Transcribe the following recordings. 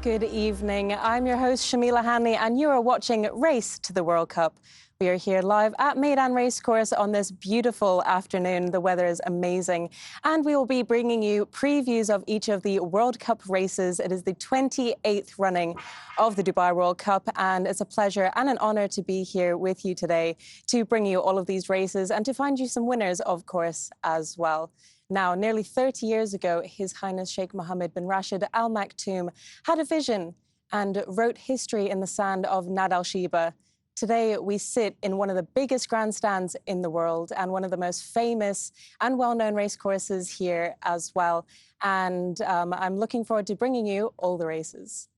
Good evening. I'm your host, Shamila Hanley, and you are watching Race to the World Cup. We are here live at Meydan Racecourse on this beautiful afternoon. The weather is amazing. And we will be bringing you previews of each of the World Cup races. It is the 28th running of the Dubai World Cup, and it's a pleasure and an honour to be here with you today to bring you all of these races and to find you some winners, of course, as well. Now, nearly 30 years ago, His Highness Sheikh Mohammed bin Rashid Al Maktoum had a vision and wrote history in the sand of Nad Al Sheba. Today, we sit in one of the biggest grandstands in the world and one of the most famous and well-known racecourses here as well. And I'm looking forward to bringing you all the races.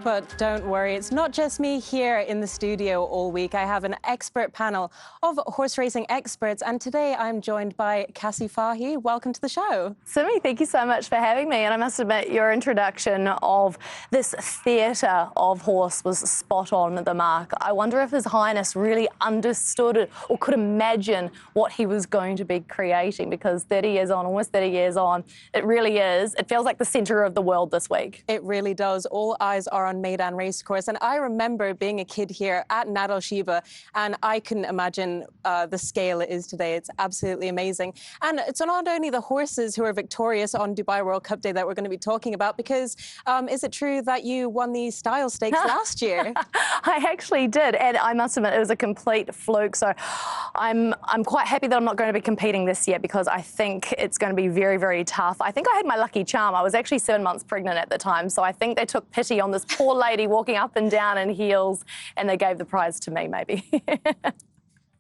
But don't worry, it's not just me here in the studio all week. I have an expert panel of horse racing experts, and today I'm joined by Cassie Fahy. Welcome to the show. Simi, thank you so much for having me. And I must admit, your introduction of this theatre of horse was spot on the mark. I wonder if His Highness really understood it or could imagine what he was going to be creating, because 30 years on, almost 30 years on, it really is. It feels like the centre of the world this week. It really does. All eyes are on Meydan Racecourse, and I remember being a kid here at Nad Al Sheba, and I couldn't imagine the scale it is today. It's absolutely amazing. And it's not only the horses who are victorious on Dubai World Cup Day that we're going to be talking about, because is it true that you won the Style Stakes last year? I actually did, and I must admit it was a complete fluke. So I'm quite happy that I'm not going to be competing this year, because I think it's going to be very, very tough. I think I had my lucky charm. I was actually 7 months pregnant at the time, so I think they took pity on this poor lady walking up and down in heels, and they gave the prize to me, maybe.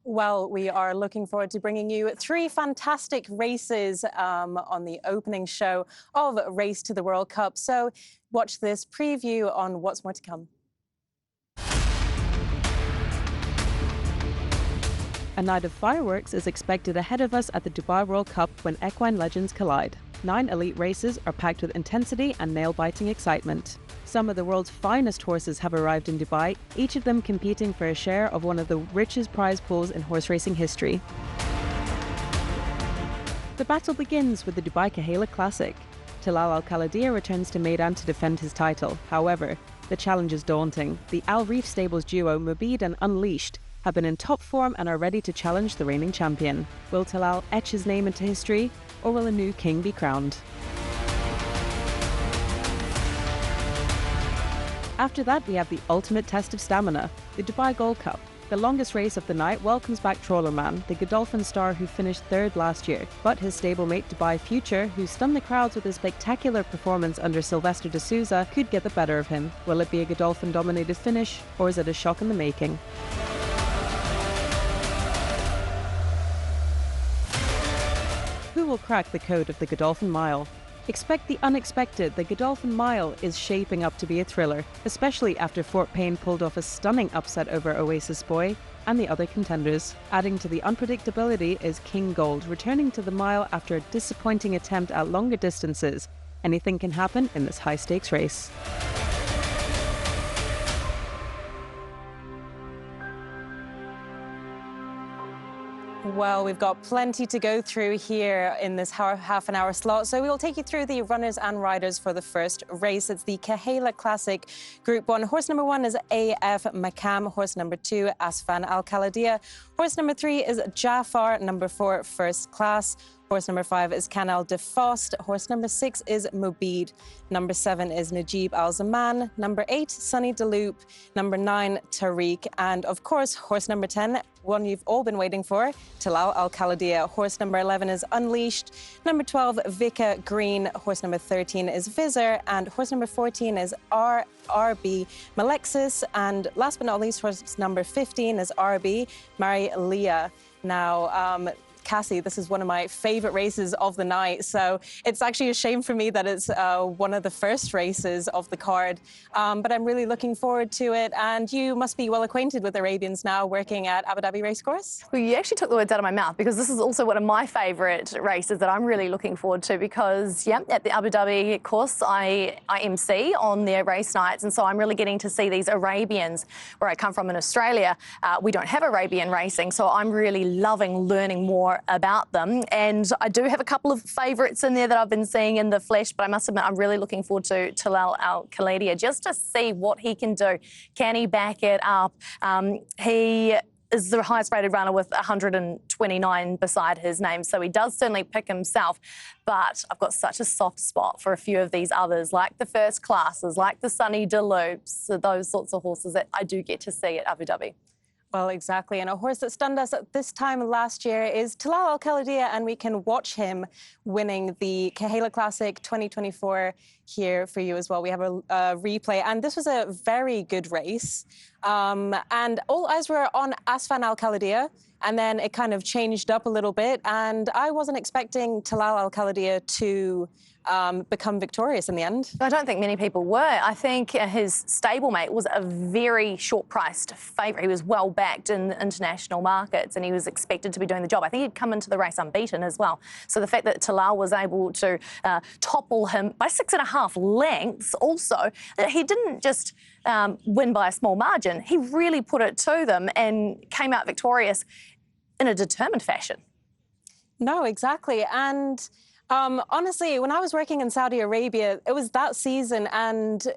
Well, we are looking forward to bringing you 3 fantastic races on the opening show of Race to the World Cup. So watch this preview on what's more to come. A night of fireworks is expected ahead of us at the Dubai World Cup when equine legends collide. 9 elite races are packed with intensity and nail-biting excitement. Some of the world's finest horses have arrived in Dubai, each of them competing for a share of one of the richest prize pools in horse racing history. The battle begins with the Dubai Kahela Classic. Talal Al Khalidiyya returns to Meydan to defend his title. However, the challenge is daunting. The Al Reef Stables duo Mubid and Unleashed have been in top form and are ready to challenge the reigning champion. Will Talal etch his name into history, or will a new king be crowned? After that, we have the ultimate test of stamina, the Dubai Gold Cup. The longest race of the night welcomes back Trawlerman, the Godolphin star who finished 3rd last year. But his stablemate Dubai Future, who stunned the crowds with his spectacular performance under Sylvester de Souza, could get the better of him. Will it be a Godolphin-dominated finish, or is it a shock in the making? Who will crack the code of the Godolphin Mile? Expect the unexpected. The Godolphin Mile is shaping up to be a thriller, especially after Fort Payne pulled off a stunning upset over Oasis Boy and the other contenders. Adding to the unpredictability is King Gold, returning to the mile after a disappointing attempt at longer distances. Anything can happen in this high-stakes race. Well, we've got plenty to go through here in this half an hour slot. So we will take you through the runners and riders for the first race. It's the Kahela Classic Group 1. Horse number 1 is AF Makam. Horse number 2, Asfan Al Khalidiyya. Horse number 3 is Jafar. Number 4, First Class. Horse number 5 is Canal de Faust. Horse number 6 is Mobid. Number 7 is Najib Al Zaman. Number 8, Sunny Deloop. Number 9, Tariq. And of course, horse number 10, one you've all been waiting for, Talal Al Khaladia. Horse number 11 is Unleashed. Number 12, Vika Green. Horse number 13 is Vizir. And horse number 14 is RB Malexis. And last but not least, horse number 15 is RB Mari Leah. Now, Cassie, this is one of my favourite races of the night, so it's actually a shame for me that it's one of the first races of the card, but I'm really looking forward to it. And you must be well acquainted with Arabians now, working at Abu Dhabi Racecourse. Well, you actually took the words out of my mouth, because this is also one of my favourite races that I'm really looking forward to, because, yeah, at the Abu Dhabi course, I MC on their race nights, and so I'm really getting to see these Arabians. Where I come from in Australia, we don't have Arabian racing, so I'm really loving learning more about them. And I do have a couple of favourites in there that I've been seeing in the flesh, but I must admit I'm really looking forward to Talal Al Khaladia, just to see what he can do. Can he back it up? He is the highest rated runner with 129 beside his name, so he does certainly pick himself. But I've got such a soft spot for a few of these others, like the First Classes, like the Sunny Deloops, those sorts of horses that I do get to see at Abu Dhabi. Well, exactly. And a horse that stunned us at this time last year is Talal Al Khaladia, and we can watch him winning the Kahila Classic 2024 here for you as well. We have a replay, and this was a very good race. And all eyes were on Asfan Al Khaladia, and then it kind of changed up a little bit. And I wasn't expecting Talal Al Khaladia to become victorious in the end. I don't think many people were. I think his stablemate was a very short-priced favourite. He was well backed in international markets, and he was expected to be doing the job. I think he'd come into the race unbeaten as well. So the fact that Talal was able to topple him by 6.5 lengths, also, he didn't just win by a small margin. He really put it to them and came out victorious in a determined fashion. No, exactly. And honestly, when I was working in Saudi Arabia, it was that season, and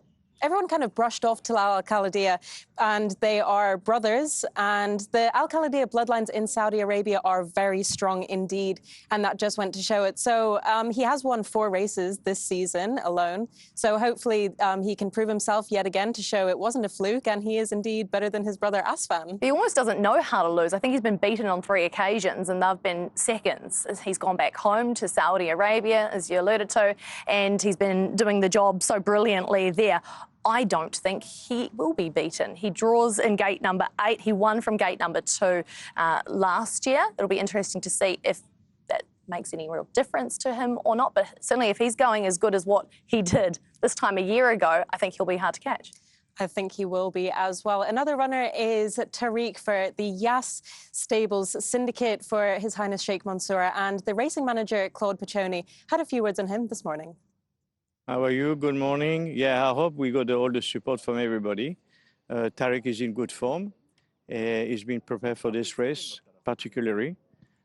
everyone kind of brushed off Talal Al Khaladia, and they are brothers, and the Al Khaladia bloodlines in Saudi Arabia are very strong indeed, and that just went to show it. So he has won 4 races this season alone, so hopefully he can prove himself yet again to show it wasn't a fluke, and he is indeed better than his brother Asfan. He almost doesn't know how to lose. I think he's been beaten on 3 occasions, and they've been seconds. He's gone back home to Saudi Arabia, as you alluded to, and he's been doing the job so brilliantly there. I don't think he will be beaten. He draws in gate number 8. He won from gate number 2 last year. It'll be interesting to see if that makes any real difference to him or not. But certainly if he's going as good as what he did this time a year ago, I think he'll be hard to catch. I think he will be as well. Another runner is Tariq for the Yas Stables Syndicate for His Highness Sheikh Mansour. And the racing manager, Claude Piccioni, had a few words on him this morning. How are you? Good morning. Yeah, I hope we got all the support from everybody. Tariq is in good form. He's been prepared for this race, particularly.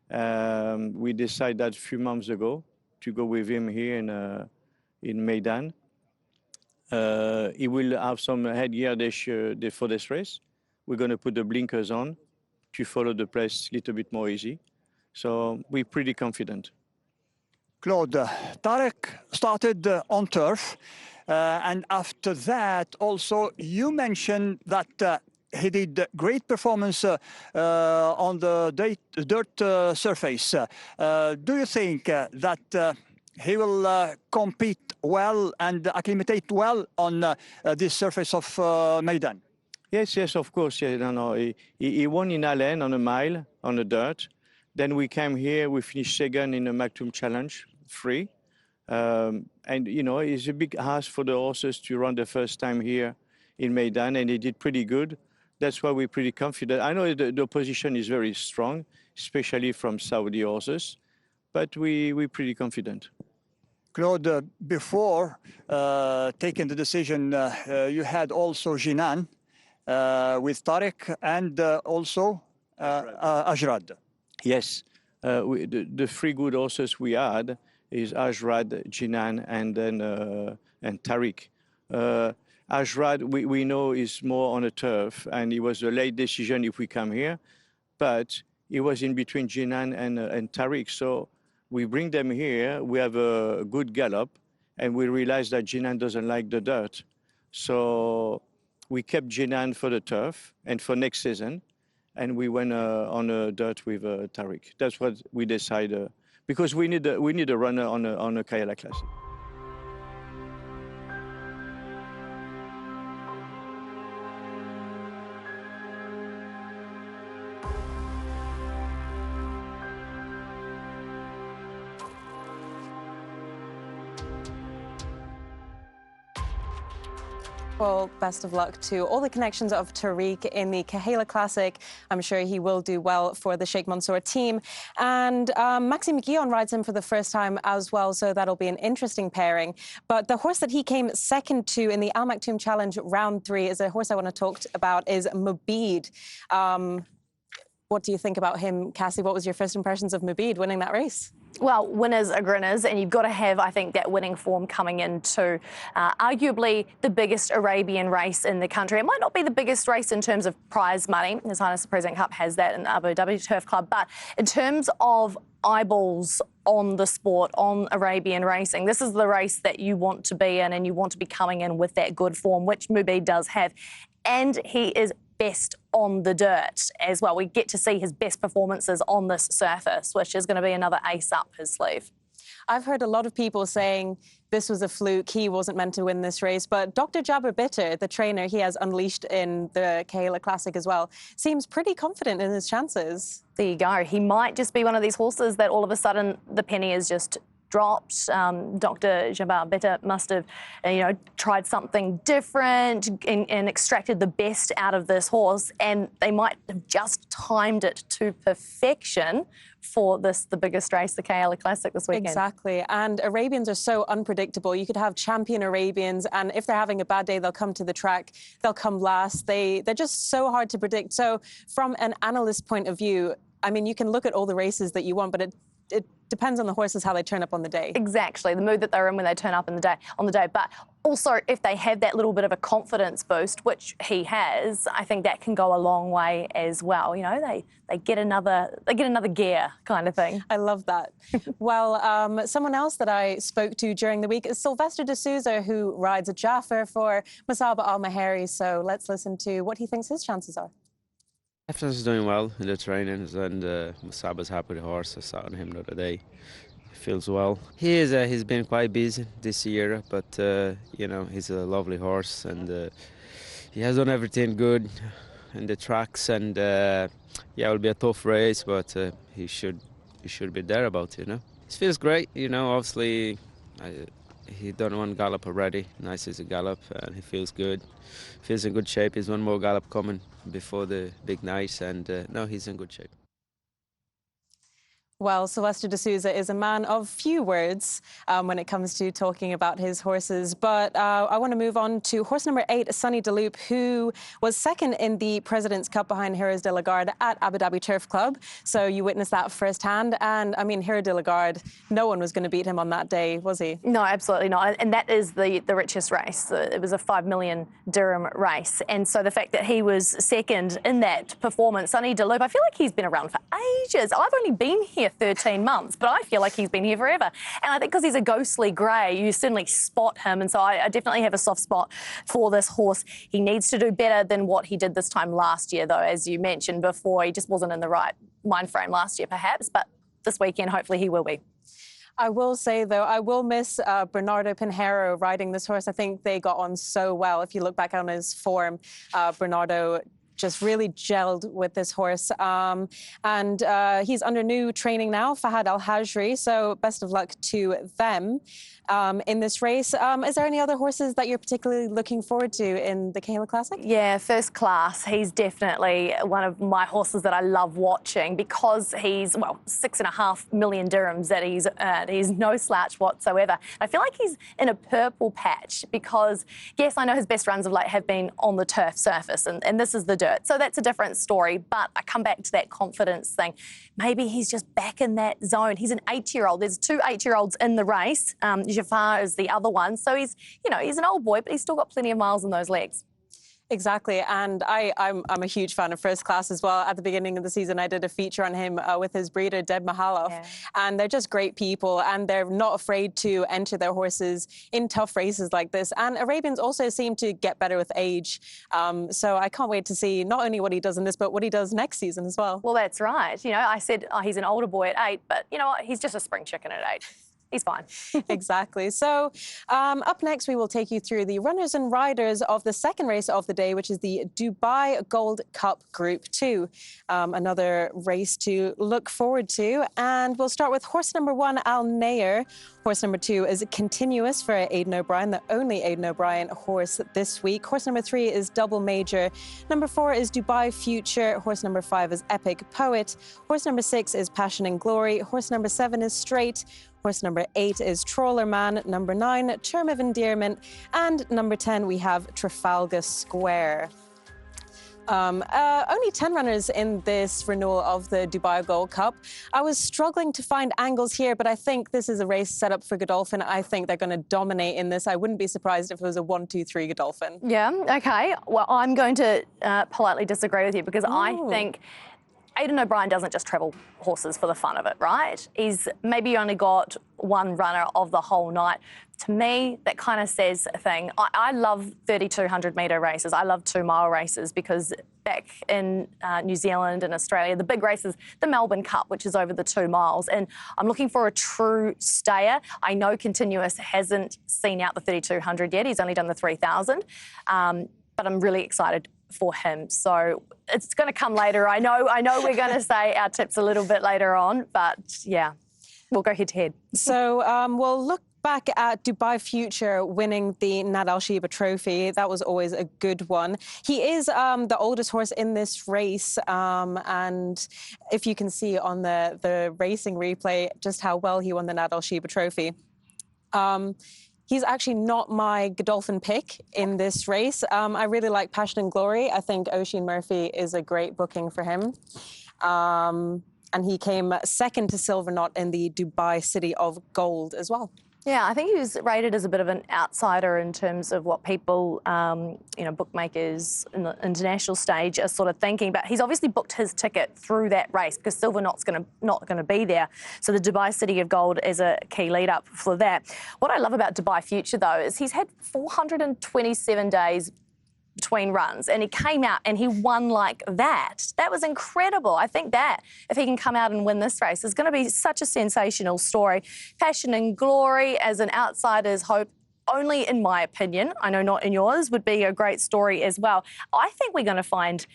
We decided that a few months ago to go with him here in Meydan. He will have some headgear for this race. We're going to put the blinkers on to follow the place a little bit more easy. So we're pretty confident. Claude, Tariq started on turf, and after that also you mentioned that he did great performance on the dirt surface. Do you think that he will compete well and acclimate well on this surface of Meydan? Yes, of course. Yeah, no. He won in Allen on a mile on the dirt. Then we came here, we finished second in the Maktoum Challenge, 3. And, you know, it's a big ask for the horses to run the first time here in Meydan, and they did pretty good. That's why we're pretty confident. I know the opposition is very strong, especially from Saudi horses, but we're pretty confident. Claude, before taking the decision, you had also Jinan with Tariq and also Ajrad. Yes, the 3 good horses we had is Ajrad, Jinan, and then and Tariq. Ajrad, we know is more on a turf, and it was a late decision if we come here, but it was in between Jinan and Tariq. So we bring them here, we have a good gallop, and we realize that Jinan doesn't like the dirt. So we kept Jinan for the turf and for next season, and we went on a dirt with Tariq. That's what we decided, because we need a runner on a Kayala Classic. Well, best of luck to all the connections of Tariq in the Kahala Classic. I'm sure he will do well for the Sheikh Mansour team. And Maxime Guillon rides him for the first time as well, so that'll be an interesting pairing. But the horse that he came second to in the Al Maktoum Challenge Round 3 is a horse I want to talk about, is Mubid. What do you think about him, Cassie? What was your first impressions of Mubid winning that race? Well, winners are grinners, and you've got to have, I think, that winning form coming into arguably the biggest Arabian race in the country. It might not be the biggest race in terms of prize money. His Highness the President Cup has that in the Abu Dhabi Turf Club. But in terms of eyeballs on the sport, on Arabian racing, this is the race that you want to be in, and you want to be coming in with that good form, which Mubid does have. And he is best on the dirt as well. We get to see his best performances on this surface, which is going to be another ace up his sleeve. I've heard a lot of people saying this was a fluke, he wasn't meant to win this race, but Dr. Jabir Bitter, the trainer he has unleashed in the Kahala Classic as well, seems pretty confident in his chances. There you go. He might just be one of these horses that all of a sudden the penny is just dropped. Dr. Jabir Bitter must have, tried something different and extracted the best out of this horse, and they might have just timed it to perfection for the biggest race, the Kahala Classic this weekend. Exactly, and Arabians are so unpredictable. You could have champion Arabians, and if they're having a bad day, they'll come to the track, they'll come last. They're just so hard to predict. So from an analyst point of view, I mean, you can look at all the races that you want, but it depends on the horses how they turn up on the day. Exactly, the mood that they're in when they turn up on the day. But also, if they have that little bit of a confidence boost, which he has, I think that can go a long way as well. They get another gear kind of thing. I love that. Well, someone else that I spoke to during the week is Sylvester de Souza, who rides a Jaffer for Musaba Al Mahari. So let's listen to what he thinks his chances are. Jefferson's is doing well in the trainings, and Musaba's happy with the horse. I saw him the other day. He feels well. He's been quite busy this year, but he's a lovely horse, and he has done everything good in the tracks. And it'll be a tough race, but he should be there about it. It feels great. Obviously. He done one gallop already, nice as a gallop, and he feels good. Feels in good shape. He's one more gallop coming before the big night, and no, he's in good shape. Well, Sylvester de Souza is a man of few words when it comes to talking about his horses. But I want to move on to horse number 8, Sunny Deloop, who was second in the President's Cup behind Heroes de la Garde at Abu Dhabi Turf Club. So you witnessed that firsthand. And I mean, Heroes de la Garde, no one was going to beat him on that day, was he? No, absolutely not. And that is the richest race. It was a 5 million dirham race. And so the fact that he was second in that performance, Sunny Deloop, I feel like he's been around for ages. I've only been here 13 months, but I feel like he's been here forever. And I think because he's a ghostly grey, you certainly spot him. And so I definitely have a soft spot for this horse. He needs to do better than what he did this time last year, though, as you mentioned before. He just wasn't in the right mind frame last year, perhaps, but this weekend, hopefully he will be. I will say, though, I will miss Bernardo Pinheiro riding this horse. I think they got on so well. If you look back on his form, Bernardo just really gelled with this horse. And he's under new training now, Fahad Al-Hajri, so best of luck to them in this race. Is there any other horses that you're particularly looking forward to in the Kahala Classic? Yeah, First Class. He's definitely one of my horses that I love watching because he's, 6.5 million dirhams that he's earned. He's no slouch whatsoever. I feel like he's in a purple patch because, yes, I know his best runs of late have been on the turf surface, and this is the dirt. So that's a different story, but I come back to that confidence thing. Maybe he's just back in that zone. He's an 8-year-old. There's 2 8-year-olds in the race. Jafar is the other one. So he's an old boy, but he's still got plenty of miles in those legs. Exactly, and I'm a huge fan of First Class as well. At the beginning of the season, I did a feature on him with his breeder, Deb Mahaloff, and they're just great people, and they're not afraid to enter their horses in tough races like this. And Arabians also seem to get better with age, so I can't wait to see not only what he does in this, but what he does next season as well. Well, that's right. You know, I said he's an older boy at 8, but you know what? He's just a spring chicken at 8. He's fine. Exactly. So up next, we will take you through the runners and riders of the second race of the day, which is the Dubai Gold Cup Group 2. Another race to look forward to. And we'll start with horse number 1, Al Nair. Horse number 2 is Continuous for Aidan O'Brien, the only Aidan O'Brien horse this week. Horse number 3 is Double Major. Number 4 is Dubai Future. Horse number 5 is Epic Poet. Horse number 6 is Passion and Glory. Horse number 7 is Straight. Horse number 8 is Trawler Man. Number 9, Term of Endearment. And number 10, we have Trafalgar Square. Only 10 runners in this renewal of the Dubai Gold Cup. I was struggling to find angles here, but I think this is a race set up for Godolphin. I think they're going to dominate in this. I wouldn't be surprised if it was a 1-2-3 Godolphin. Yeah, okay. Well, I'm going to politely disagree with you because I think Aidan O'Brien doesn't just travel horses for the fun of it, right? He's maybe only got one runner of the whole night. To me, that kind of says a thing. I love 3,200 metre races. I love 2-mile races because back in New Zealand and Australia, the big races, the Melbourne Cup, which is over the 2 miles. And I'm looking for a true stayer. I know Continuous hasn't seen out the 3,200 yet. He's only done the 3,000. But I'm really excited for him. So it's going to come later. I know we're going to say our tips a little bit later on, but yeah, we'll go head to head. So we'll look back at Dubai Future winning the Nad Al Sheba Trophy. That was always a good one. He is the oldest horse in this race, and if you can see on the racing replay just how well he won the Nad Al Sheba Trophy. He's actually not my Godolphin pick in this race. I really like Passion and Glory. I think Oisin Murphy is a great booking for him. And he came second to Silver Knot in the Dubai City of Gold as well. Yeah, I think he was rated as a bit of an outsider in terms of what people, bookmakers in the international stage are sort of thinking. But he's obviously booked his ticket through that race because Silver Knot's not going to be there. So the Dubai City of Gold is a key lead up for that. What I love about Dubai Future, though, is he's had 427 days between runs and he came out and he won like that. That was incredible. I think that if he can come out and win this race is going to be such a sensational story. Passion and Glory as an outsider's hope, only in my opinion, I know not in yours, would be a great story as well. I think we're going to find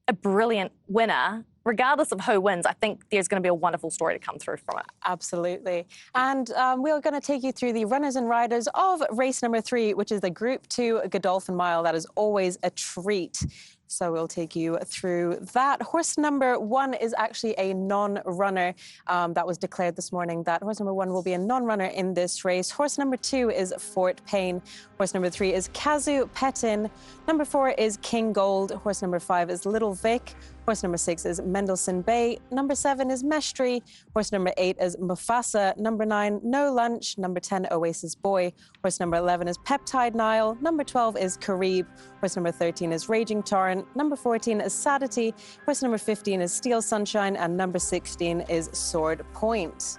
a brilliant winner. Regardless of who wins, I think there's going to be a wonderful story to come through from it. Absolutely. And we're going to take you through the runners and riders of race number 3, which is the Group 2 Godolphin Mile. That is always a treat. So we'll take you through that. Horse number 1 is actually a non-runner. That was declared this morning that horse number 1 will be a non-runner in this race. Horse number 2 is Fort Payne. Horse number 3 is Kazu Petin. Number 4 is King Gold. Horse number 5 is Little Vic. Horse number 6 is Mendelssohn Bay. Number 7 is Mestri. Horse number 8 is Mufasa. Number 9, No Lunch. Number 10, Oasis Boy. Horse number 11 is Peptide Nile. Number 12 is Karib. Horse number 13 is Raging Torrent. Number 14 is Sadity. Horse number 15 is Steel Sunshine. And number 16 is Sword Point.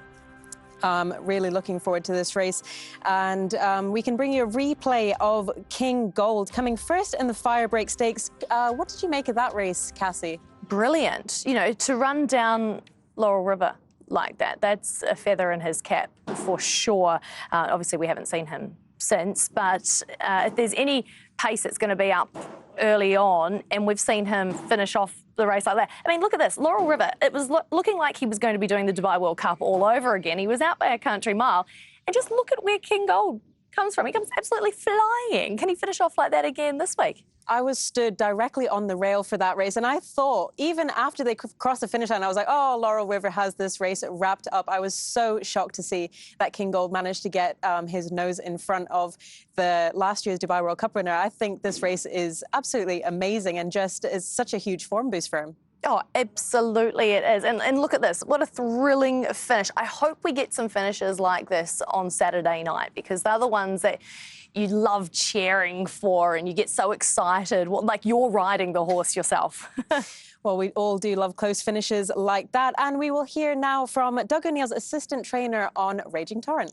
Really looking forward to this race. And we can bring you a replay of King Gold coming first in the Firebreak Stakes. What did you make of that race, Cassie? Brilliant. You know, to run down Laurel River like that, that's a feather in his cap for sure. Obviously, we haven't seen him since, but if there's any pace that's going to be up early on, and we've seen him finish off the race like that. I mean, look at this. Laurel River, it was looking like he was going to be doing the Dubai World Cup all over again. He was out by a country mile. And just look at where King Gold comes from. He comes absolutely flying. Can he finish off like that again this week? I was stood directly on the rail for that race, and I thought, even after they crossed the finish line, I was like, oh, Laurel River has this race wrapped up. I was so shocked to see that King Gold managed to get his nose in front of the last year's Dubai World Cup winner. I think this race is absolutely amazing and just is such a huge form boost for him. Oh, absolutely it is. And look at this. What a thrilling finish. I hope we get some finishes like this on Saturday night, because they're the ones that you love cheering for and you get so excited, like you're riding the horse yourself. Well, we all do love close finishes like that. And we will hear now from Doug O'Neill's assistant trainer on Raging Torrent.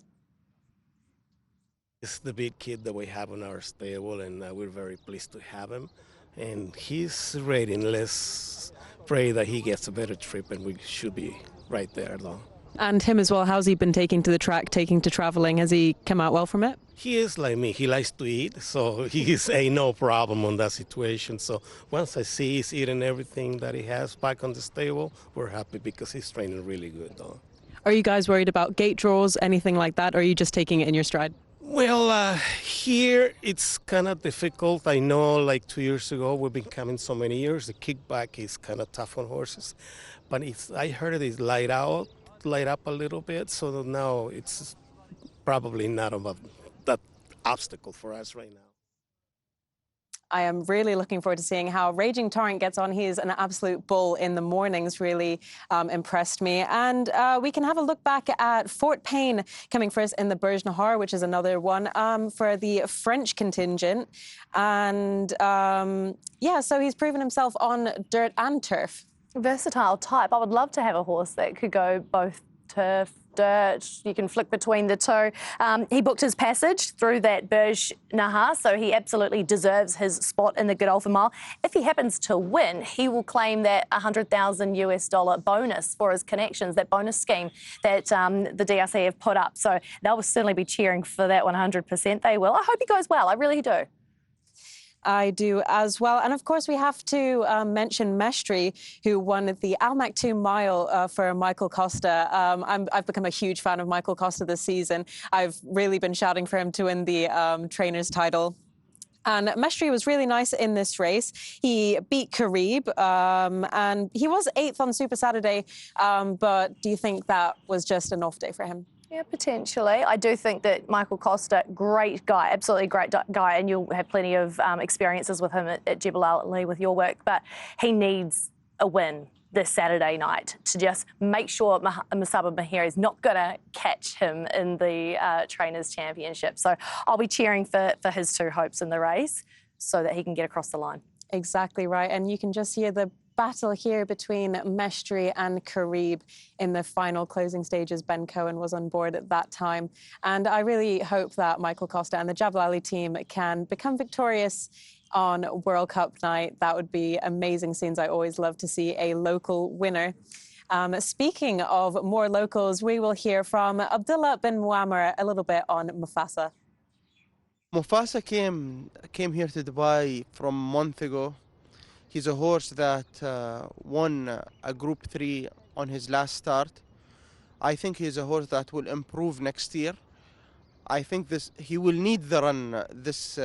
He's the big kid that we have in our stable, and we're very pleased to have him. And he's ready. Let's pray that he gets a better trip, and we should be right there, though. And him as well, how's he been taking to the track, taking to travelling? Has he come out well from it? He is like me. He likes to eat, so he's a no problem on that situation. So once I see he's eating everything that he has back on the stable, we're happy because he's training really good, though. Are you guys worried about gate draws, anything like that, or are you just taking it in your stride? Well, here it's kind of difficult. I know like 2 years ago, we've been coming so many years, the kickback is kind of tough on horses. But I heard it is light up a little bit, so now it's probably not that obstacle for us right now. I am really looking forward to seeing how Raging Torrent gets on. He is an absolute bull in the mornings, really impressed me. And we can have a look back at Fort Payne coming first in the Berge Nahar, which is another one for the French contingent. And yeah, so he's proven himself on dirt and turf. Versatile type. I would love to have a horse that could go both turf, dirt, you can flick between the two. He booked his passage through that Berge Nahar, so he absolutely deserves his spot in the Godolphin Mile. If he happens to win, he will claim that $100,000 US bonus for his connections, that bonus scheme that the DRC have put up. So they'll certainly be cheering for that 100%. They will. I hope he goes well. I really do. I do as well. And of course, we have to mention Mestre, who won the Almac 2 Mile for Michael Costa. I've become a huge fan of Michael Costa this season. I've really been shouting for him to win the trainer's title. And Mestre was really nice in this race. He beat Carib, and he was 8th on Super Saturday. But do you think that was just an off day for him? Yeah, potentially. I do think that Michael Costa, great guy, absolutely great guy, and you'll have plenty of experiences with him at Jebel Ali with your work, but he needs a win this Saturday night to just make sure Musaba Mahir is not going to catch him in the Trainers' Championship. So I'll be cheering for his two hopes in the race so that he can get across the line. Exactly right. And you can just hear the battle here between Mestre and Carib in the final closing stages. Ben Cohen was on board at that time. And I really hope that Michael Costa and the Jebel Ali team can become victorious on World Cup night. That would be amazing scenes. I always love to see a local winner. Speaking of more locals, we will hear from Abdullah bin Muammar a little bit on Mufasa. Mufasa came here to Dubai from a month ago. He's a horse that won a Group 3 on his last start. I think he's a horse that will improve next year. I think he will need the run this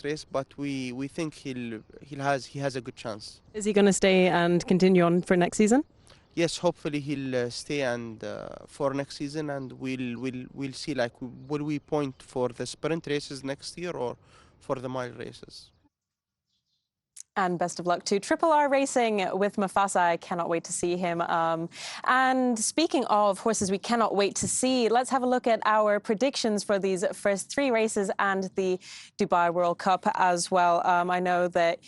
race, but we think he has a good chance. Is he going to stay and continue on for next season? Yes, hopefully he'll stay and for next season, and we'll see. Like, will we point for the sprint races next year or for the mile races? And best of luck to Triple R Racing with Mufasa. I cannot wait to see him. And speaking of horses we cannot wait to see, let's have a look at our predictions for these first 3 races and the Dubai World Cup as well. I know that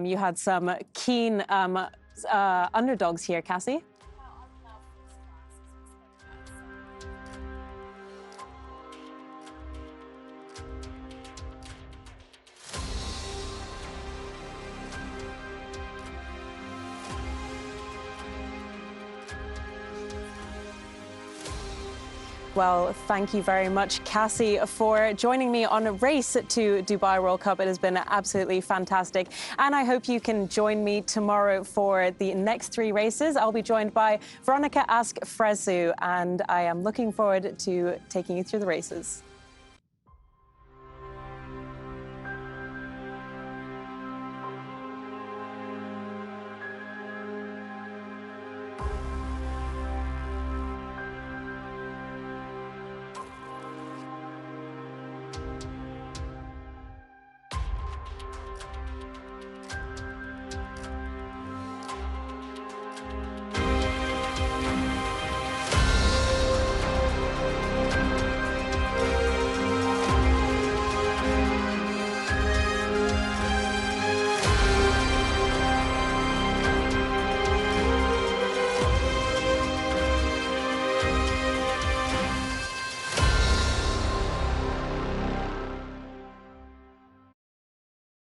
you had some keen underdogs here, Cassie. Well, thank you very much, Cassie, for joining me on a race to Dubai World Cup. It has been absolutely fantastic. And I hope you can join me tomorrow for the next 3 races. I'll be joined by Veronica Ask Fresu, and I am looking forward to taking you through the races.